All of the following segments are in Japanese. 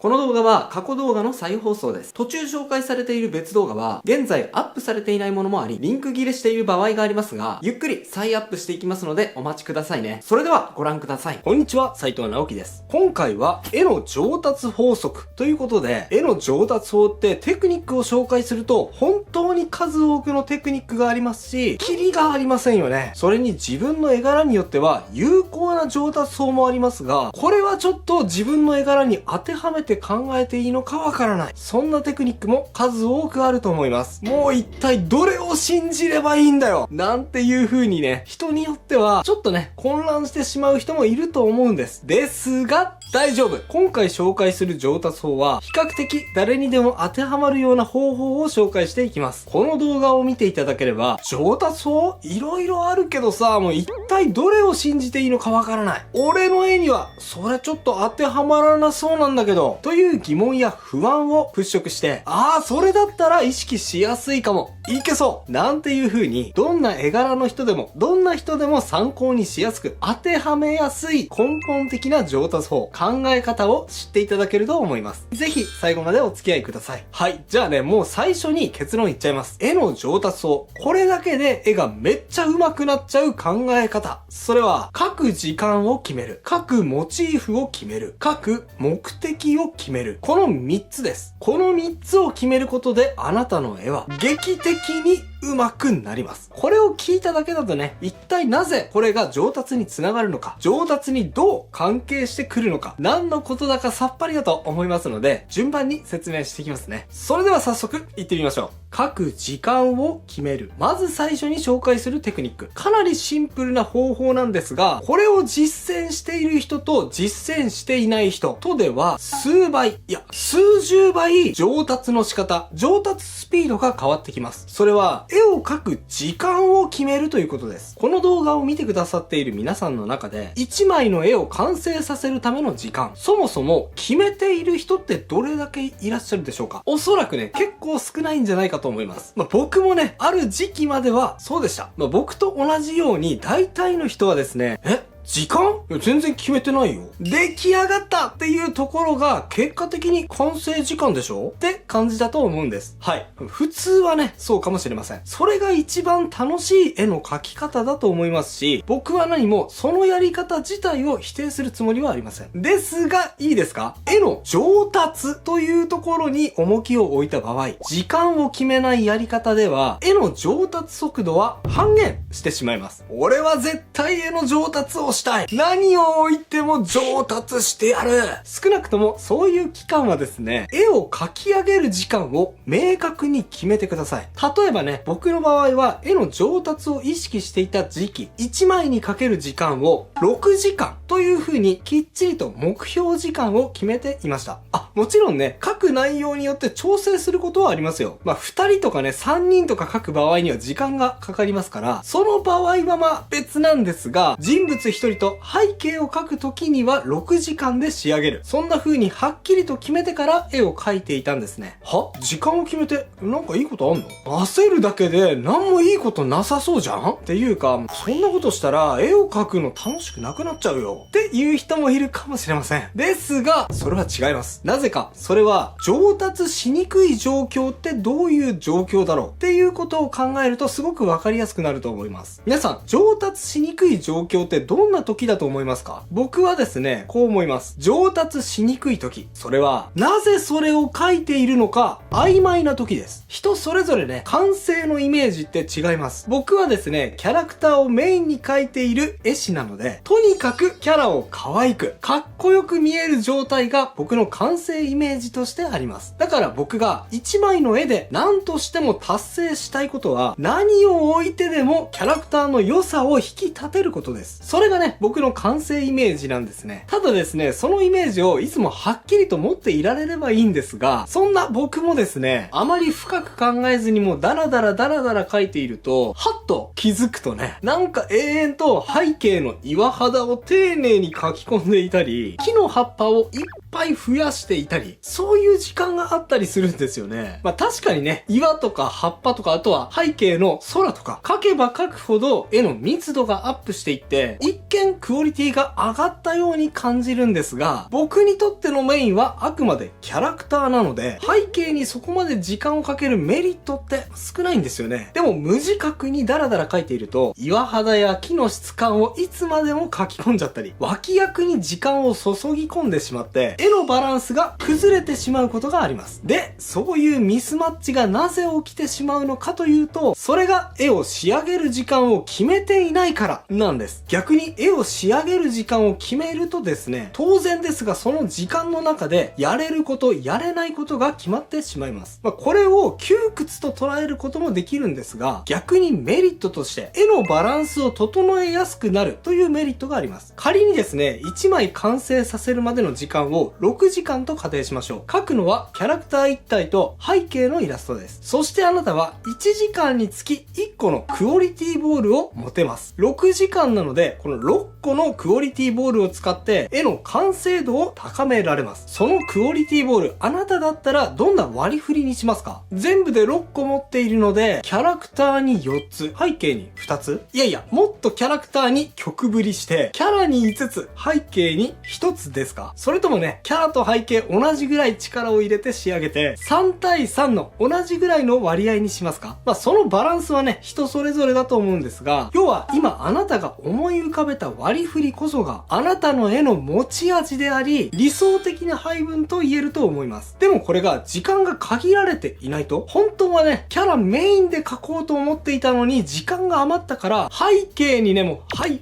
この動画は過去動画の再放送です。途中紹介されている別動画は、現在アップされていないものもあり、リンク切れしている場合がありますが、ゆっくり再アップしていきますのでお待ちくださいね。それではご覧ください。こんにちは、斉藤直樹です。今回は絵の上達法則ということで、絵の上達法ってテクニックを紹介すると、本当に数多くのテクニックがありますし、キリがありませんよね。それに自分の絵柄によっては有効な上達法もありますが、これはちょっと自分の絵柄に当てはめて考えていいのかわからない。そんなテクニックも数多くあると思います。もう一体どれを信じればいいんだよなんていう風にね、人によってはちょっとね、混乱してしまう人もいると思うんです。ですが、大丈夫。今回紹介する上達法は、比較的誰にでも当てはまるような方法を紹介していきます。この動画を見ていただければ、上達法いろいろあるけどさ、もう一体どれを信じていいのかわからない。俺の絵には、それちょっと当てはまらなそうなんだけど、という疑問や不安を払拭して、それだったら意識しやすいかも。いけそうなんていう風に、どんな絵柄の人でも、どんな人でも参考にしやすく、当てはめやすい根本的な上達法、考え方を知っていただけると思います。ぜひ最後までお付き合いください。はい。じゃあね、もう最初に結論言っちゃいます。絵の上達法。これだけで絵がめっちゃ上手くなっちゃう考え方。それは、描く時間を決める。描くモチーフを決める。描く目的を決める。この3つです。この3つを決めることで、あなたの絵は劇的に上手くなります。これを聞いただけだとね、一体なぜこれが上達につながるのか、上達にどう関係してくるのか、何のことだかさっぱりだと思いますので、順番に説明していきますね。それでは早速行ってみましょう。書く時間を決める。まず最初に紹介するテクニック。かなりシンプルな方法なんですが、これを実践している人と実践していない人とでは、数倍、いや、数十倍上達の仕方、上達スピードが変わってきます。それは、絵を描く時間を決めるということです。この動画を見てくださっている皆さんの中で、1枚の絵を完成させるための時間、そもそも決めている人ってどれだけいらっしゃるでしょうか？おそらくね、結構少ないんじゃないかと思います。僕もね、ある時期まではそうでした。僕と同じように大体の人はですね、時間？いや、全然決めてないよ。出来上がったっていうところが結果的に完成時間でしょって感じだと思うんです。はい。普通はね、そうかもしれません。それが一番楽しい絵の描き方だと思いますし、僕は何もそのやり方自体を否定するつもりはありません。ですが、いいですか？絵の上達というところに重きを置いた場合、時間を決めないやり方では、絵の上達速度は半減してしまいます。俺は絶対絵の上達をしたい。何を置いても上達してやる。少なくともそういう期間はですね、絵を描き上げる時間を明確に決めてください。例えばね、僕の場合は絵の上達を意識していた時期、1枚にかける時間を6時間という風にきっちりと目標時間を決めていました。もちろんね、描く内容によって調整することはありますよ。2人とかね、3人とか描く場合には時間がかかりますから、その場合は別なんですが、人物1人と背景を描くときには6時間で仕上げる。そんな風にはっきりと決めてから絵を描いていたんですね。時間を決めてなんかいいことあんの？焦るだけで何もいいことなさそうじゃんっていうか、そんなことしたら絵を描くの楽しくなくなっちゃうよっていう人もいるかもしれません。ですが、それは違います。なぜか、それは上達しにくい状況ってどういう状況だろうっていうことを考えるとすごくわかりやすくなると思います。皆さん、上達しにくい状況ってどんな時だと思いますか？僕はですね、こう思います。上達しにくい時、それはなぜそれを書いているのか曖昧な時です。人それぞれね、完成のイメージって違います。僕はですね、キャラクターをメインに描いている絵師なので、とにかくキャラを可愛く、かっこよく見える状態が僕の完成イメージとしてあります。だから僕が一枚の絵で何としても達成したいことは、何を置いてでもキャラクターの良さを引き立てることです。それがね、僕の完成イメージなんですね。ただですね、そのイメージをいつもはっきりと持っていられればいいんですが、そんな僕もですね、あまり深く考えずにもダラダラ描いていると、はっと気づくとね、なんか永遠と背景の岩肌を丁寧に描き込んでいたり、木の葉っぱを一ぱい増やしていたり、そういう時間があったりするんですよね。まあ確かにね、岩とか葉っぱとか、あとは背景の空とか、描けば描くほど絵の密度がアップしていって、一見クオリティが上がったように感じるんですが、僕にとってのメインはあくまでキャラクターなので、背景にそこまで時間をかけるメリットって少ないんですよね。でも無自覚にダラダラ描いていると、岩肌や木の質感をいつまでも描き込んじゃったり、脇役に時間を注ぎ込んでしまって、絵のバランスが崩れてしまうことがあります。で、そういうミスマッチがなぜ起きてしまうのかというと、それが絵を仕上げる時間を決めていないからなんです。逆に絵を仕上げる時間を決めるとですね、当然ですがその時間の中でやれること、やれないことが決まってしまいます。これを窮屈と捉えることもできるんですが、逆にメリットとして絵のバランスを整えやすくなるというメリットがあります。仮にですね、1枚完成させるまでの時間を6時間と仮定しましょう。描くのはキャラクター1体と背景のイラストです。そしてあなたは1時間につき1個のクオリティボールを持てます。6時間なので、この6個のクオリティボールを使って絵の完成度を高められます。そのクオリティボール、あなただったらどんな割り振りにしますか？全部で6個持っているので、キャラクターに4つ、背景に2つ？いやいや、もっとキャラクターに曲振りして、キャラに5つ、背景に1つですか？それともね、キャラと背景同じぐらい力を入れて仕上げて、3対3の同じぐらいの割合にしますか？そのバランスはね、人それぞれだと思うんですが、要は今あなたが思い浮かべた割り振りこそが、あなたの絵の持ち味であり、理想的な配分と言えると思います。でもこれが時間が限られていないと、本当はね、キャラメインで描こうと思っていたのに、時間が余ったから、背景にね、もう、はい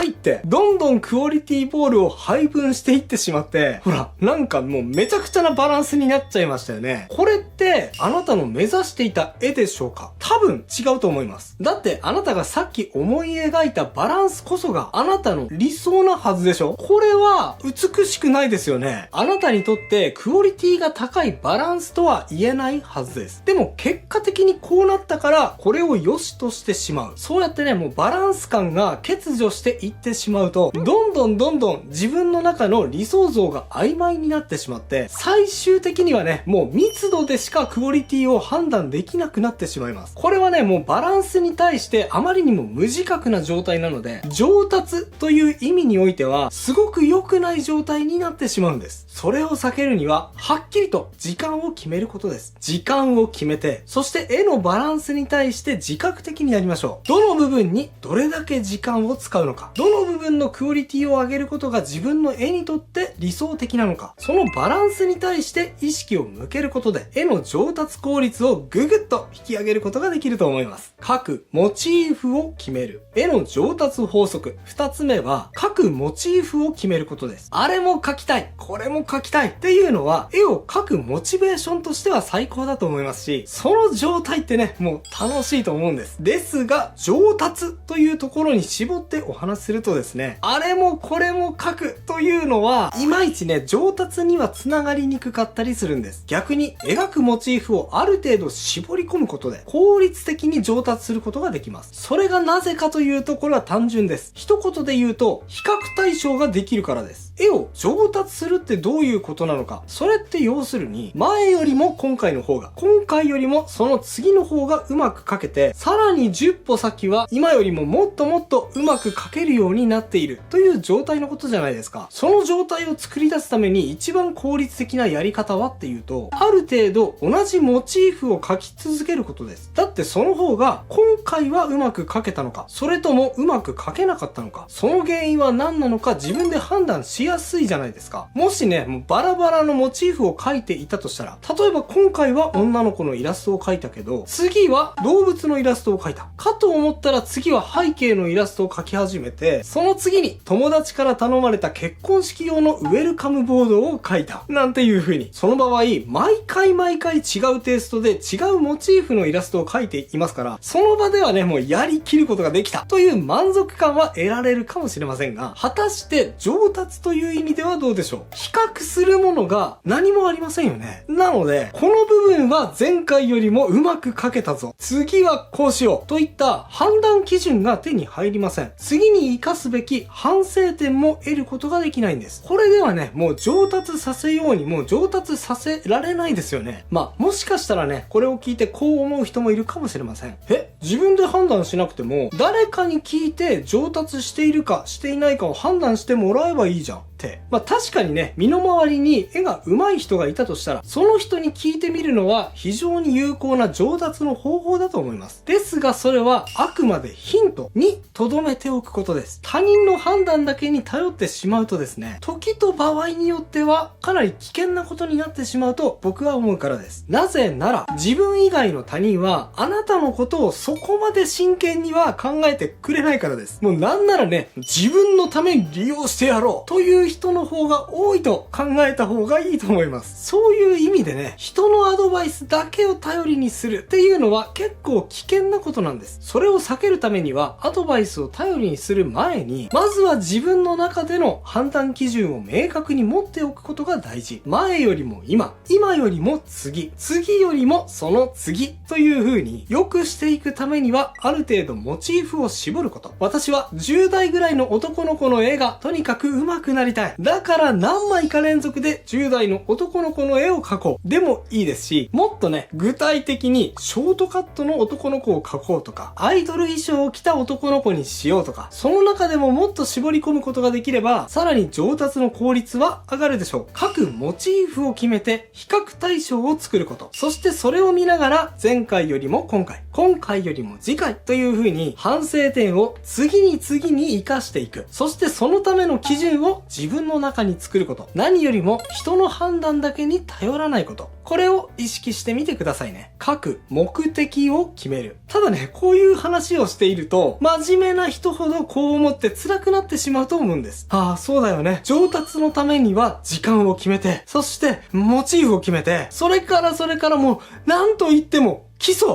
って、どんどんクオリティボールを配分していってしまって、ほら、なんかもうめちゃくちゃなバランスになっちゃいましたよね。これって、あなたの目指していた絵でしょうか？多分違うと思います。だって、あなたがさっき思い描いたバランスこそが、あなたの理想なはずでしょ？これは、美しくないですよね。あなたにとってクオリティが高いバランスとは言えないはずです。でも結果的にこうなったからこれを良しとしてしまう。そうやってね、もうバランス感が欠如していってしまうと、どんどん自分の中の理想像が曖昧になってしまって、最終的にはね、もう密度でしかクオリティを判断できなくなってしまいます。これはね、もうバランスに対してあまりにも無自覚な状態なので、上達という意味においてはすごく良くない状態になってしまうんです。それを避けるには、はっきりと時間を決めることです。時間を決めて、そして絵のバランスに対して自覚的にやりましょう。どの部分にどれだけ時間を使うのか、どの部分のクオリティを上げることが自分の絵にとって理想的なのか、そのバランスに対して意識を向けることで、絵の上達効率をぐぐっと引き上げることができると思います。描くモチーフを決める。絵の上達法則。2つ目は、描くモチーフを決めることです。あれも描きたい、これも描きたいっていうのは、絵を描くモチベーションとしては最高だと思いますし、その状態ってね、もう楽しいと思うんです。ですが、上達というところに絞ってお話しするとですね、あれもこれも描くというのは、いまいちね、上達にはつながりにくかったりするんです。逆に、描くモチーフをある程度絞り込むことで、効率的に上達することができます。それがなぜかというと、これは単純です。一言で言うと、比較対象ができるからです。絵を上達するってどういうことなのか。それって要するに、前よりも今回の方が、今回よりもその次の方がうまく描けて、さらに10歩先は今よりももっともっとうまく描けるようになっているという状態のことじゃないですか。その状態を作り出すために一番効率的なやり方はっていうと、ある程度同じモチーフを描き続けることです。だってその方が今回はうまく描けたのか、それともうまく描けなかったのか、その原因は何なのか自分で判断しやすいじゃないですか。もしね、もうバラバラのモチーフを描いていたとしたら、例えば今回は女の子のイラストを描いたけど、次は動物のイラストを描いた。かと思ったら次は背景のイラストを描き始めて、その次に友達から頼まれた結婚式用のウェルカムボードを描いた。なんていう風に。その場合、毎回違うテイストで違うモチーフのイラストを描いていますから、その場ではね、もうやりきることができたという満足感は得られるかもしれませんが、果たして上達という意味ではどうでしょう。比較較するものが何もありませんよね。なので、この部分は前回よりもうまく描けたぞ。次はこうしよう。といった判断基準が手に入りません。次に活かすべき反省点も得ることができないんです。これではね、もう上達させようにも上達させられないですよね。まあ、もしかしたらね、これを聞いてこう思う人もいるかもしれません。自分で判断しなくても、誰かに聞いて上達しているかしていないかを判断してもらえばいいじゃん。まあ確かにね、身の回りに絵が上手い人がいたとしたら、その人に聞いてみるのは非常に有効な上達の方法だと思います。ですがそれはあくまでヒントに留めておくことです。他人の判断だけに頼ってしまうとですね、時と場合によってはかなり危険なことになってしまうと僕は思うからです。なぜなら、自分以外の他人はあなたのことをそこまで真剣には考えてくれないからです。もうなんならね、自分のために利用してやろうという人の方が多いと考えた方がいいと思います。そういう意味でね、人のアドバイスだけを頼りにするっていうのは結構危険なことなんです。それを避けるためには、アドバイスを頼りにする前に、まずは自分の中での判断基準を明確に持っておくことが大事。前よりも今、今よりも次、次よりもその次という風に良くしていくためには、ある程度モチーフを絞ること。私は10代ぐらいの男の子の絵がとにかく上手くなりたい。だから何枚か連続で10代の男の子の絵を描こう。でもいいですし、もっとね、具体的にショートカットの男の子を描こうとか、アイドル衣装を着た男の子にしようとか、その中でももっと絞り込むことができれば、さらに上達の効率は上がるでしょう。各モチーフを決めて、比較対象を作ること。そしてそれを見ながら、前回よりも今回、今回よりも次回という風に、反省点を次に次に活かしていく。そしてそのための基準を自分の中に作ること。何よりも人の判断だけに頼らないこと。これを意識してみてくださいね。各目的を決める。ただね、こういう話をしていると、真面目な人ほどこう思って辛くなってしまうと思うんです。ああ、そうだよね。上達のためには時間を決めて、そしてモチーフを決めて、それからもう、なんと言っても、基礎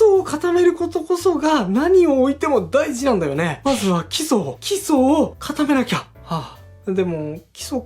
を固めることこそが何を置いても大事なんだよね。まずは基礎を固めなきゃ。でも、基礎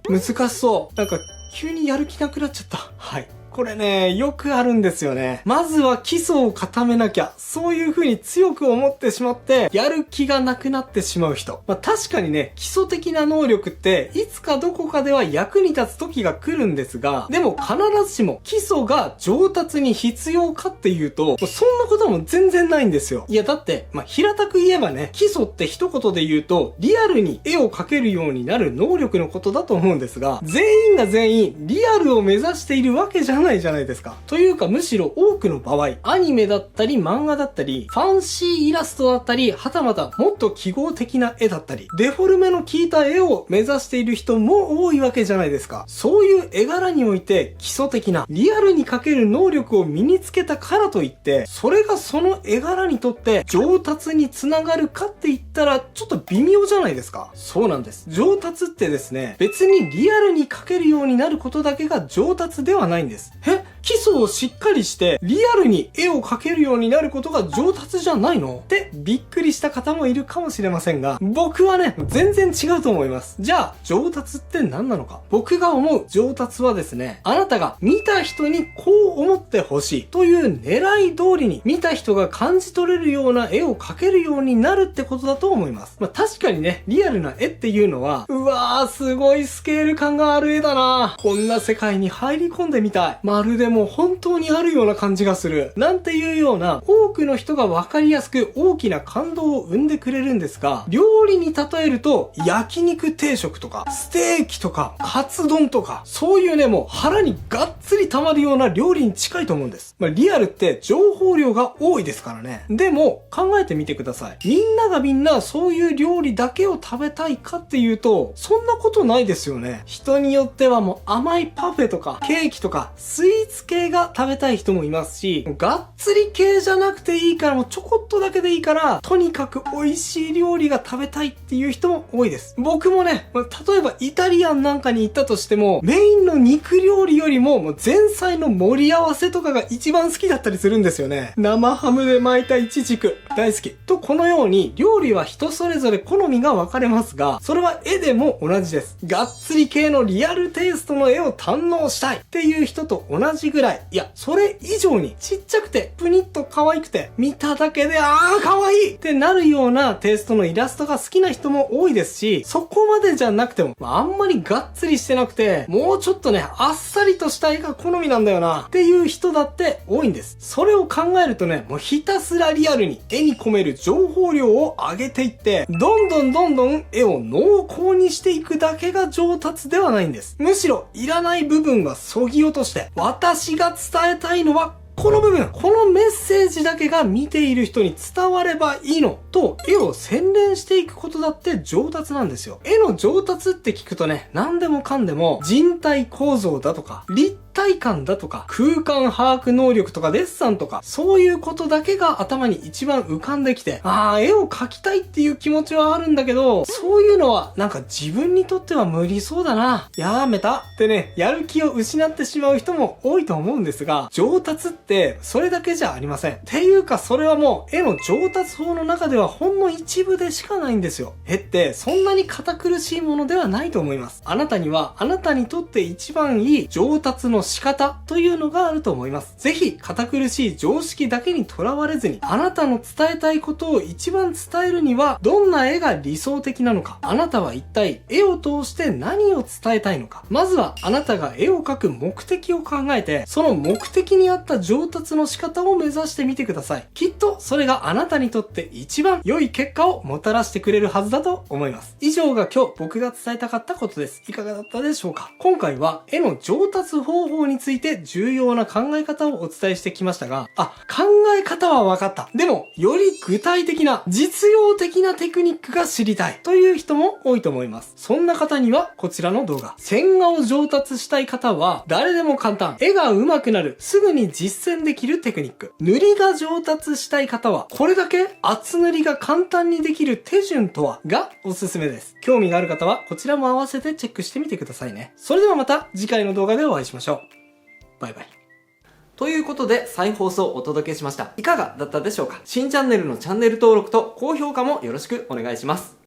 難しそう。なんか、急にやる気なくなっちゃった。はい。これね、よくあるんですよね。まずは基礎を固めなきゃ。そういう風に強く思ってしまって、やる気がなくなってしまう人。確かにね、基礎的な能力って、いつかどこかでは役に立つ時が来るんですが、でも必ずしも基礎が上達に必要かっていうと、そんなことも全然ないんですよ。いや、だって、平たく言えばね、基礎って一言で言うと、リアルに絵を描けるようになる能力のことだと思うんですが、全員が全員、リアルを目指しているわけじゃないじゃないですか。というかむしろ多くの場合、アニメだったり漫画だったり、ファンシーイラストだったり、はたまたもっと記号的な絵だったり、デフォルメの効いた絵を目指している人も多いわけじゃないですか。そういう絵柄において基礎的なリアルに描ける能力を身につけたからといって、それがその絵柄にとって上達につながるかって言ったらちょっと微妙じゃないですか。そうなんです。上達ってですね、別にリアルに描けるようになることだけが上達ではないんです。基礎をしっかりしてリアルに絵を描けるようになることが上達じゃないのってびっくりした方もいるかもしれませんが、僕はね、全然違うと思います。じゃあ、上達って何なのか。僕が思う上達はですね、あなたが見た人にこう思ってほしいという狙い通りに見た人が感じ取れるような絵を描けるようになるってことだと思います。確かにね、リアルな絵っていうのは、うわー、すごいスケール感がある絵だな。こんな世界に入り込んでみたい。まるでもう本当にあるような感じがする。なんていうような多くの人がわかりやすく大きな感動を生んでくれるんですが、料理に例えると焼肉定食とかステーキとかカツ丼とか、そういうね、もう腹にがっつり溜まるような料理に近いと思うんです。リアルって情報量が多いですからね。でも考えてみてください。みんながみんなそういう料理だけを食べたいかっていうと、そんなことないですよね。人によってはもう甘いパフェとかケーキとかスイーツツ系が食べたい人もいますし、がっつり系じゃなくていいからもうちょこっとだけでいいから、とにかく美味しい料理が食べたいっていう人も多いです。僕もね、例えばイタリアンなんかに行ったとしても、メインの肉料理よりも前菜の盛り合わせとかが一番好きだったりするんですよね。生ハムで巻いたイチジク、大好き。と、このように料理は人それぞれ好みが分かれますが、それは絵でも同じです。がっつり系のリアルテイストの絵を堪能したいっていう人と同じぐらい、いや、それ以上にちっちゃくてプニッと可愛くて、見ただけで可愛いってなるようなテイストのイラストが好きな人も多いですし、そこまでじゃなくても、あんまりがっつりしてなくて、もうちょっとね、あっさりとした絵が好みなんだよなっていう人だって多いんです。それを考えるとね、もうひたすらリアルに絵に込める情報量を上げていって、どんどん絵を濃厚にしていくだけが上達ではないんです。むしろいらない部分は削ぎ落として、私が伝えたいのはこの部分、このメッセージだけが見ている人に伝わればいいのと、絵を洗練していくことだって上達なんですよ。絵の上達って聞くとね、何でもかんでも人体構造だとか、立体感だとか、空間把握能力とかデッサンとか、そういうことだけが頭に一番浮かんできて、絵を描きたいっていう気持ちはあるんだけど、そういうのはなんか自分にとっては無理そうだな。やめたってね、やる気を失ってしまう人も多いと思うんですが、上達ってそれだけじゃありません。っていうかそれはもう絵の上達法の中ではほんの一部でしかないんですよ。絵ってそんなに堅苦しいものではないと思います。あなたにはあなたにとって一番いい上達の仕方というのがあると思います。ぜひ堅苦しい常識だけにとらわれずに、あなたの伝えたいことを一番伝えるにはどんな絵が理想的なのか、あなたは一体絵を通して何を伝えたいのか、まずはあなたが絵を描く目的を考えて、その目的に合った上達の仕方を目指してみてください。きっとそれがあなたにとって一番良い結果をもたらしてくれるはずだと思います。以上が今日僕が伝えたかったことです。いかがだったでしょうか？今回は絵の上達方法について重要な考え方をお伝えしてきましたが、考え方は分かった。でも、より具体的な、実用的なテクニックが知りたいという人も多いと思います。そんな方にはこちらの動画。線画を上達したい方は誰でも簡単。絵が上手くなる。すぐに実践できるテクニック。塗りが上達したい方はこれだけ厚塗りが簡単にできる手順とはがおすすめです。興味がある方はこちらも合わせてチェックしてみてくださいね。それではまた次回の動画でお会いしましょう。バイバイ。ということで再放送をお届けしました。いかがだったでしょうか？新チャンネルのチャンネル登録と高評価もよろしくお願いします。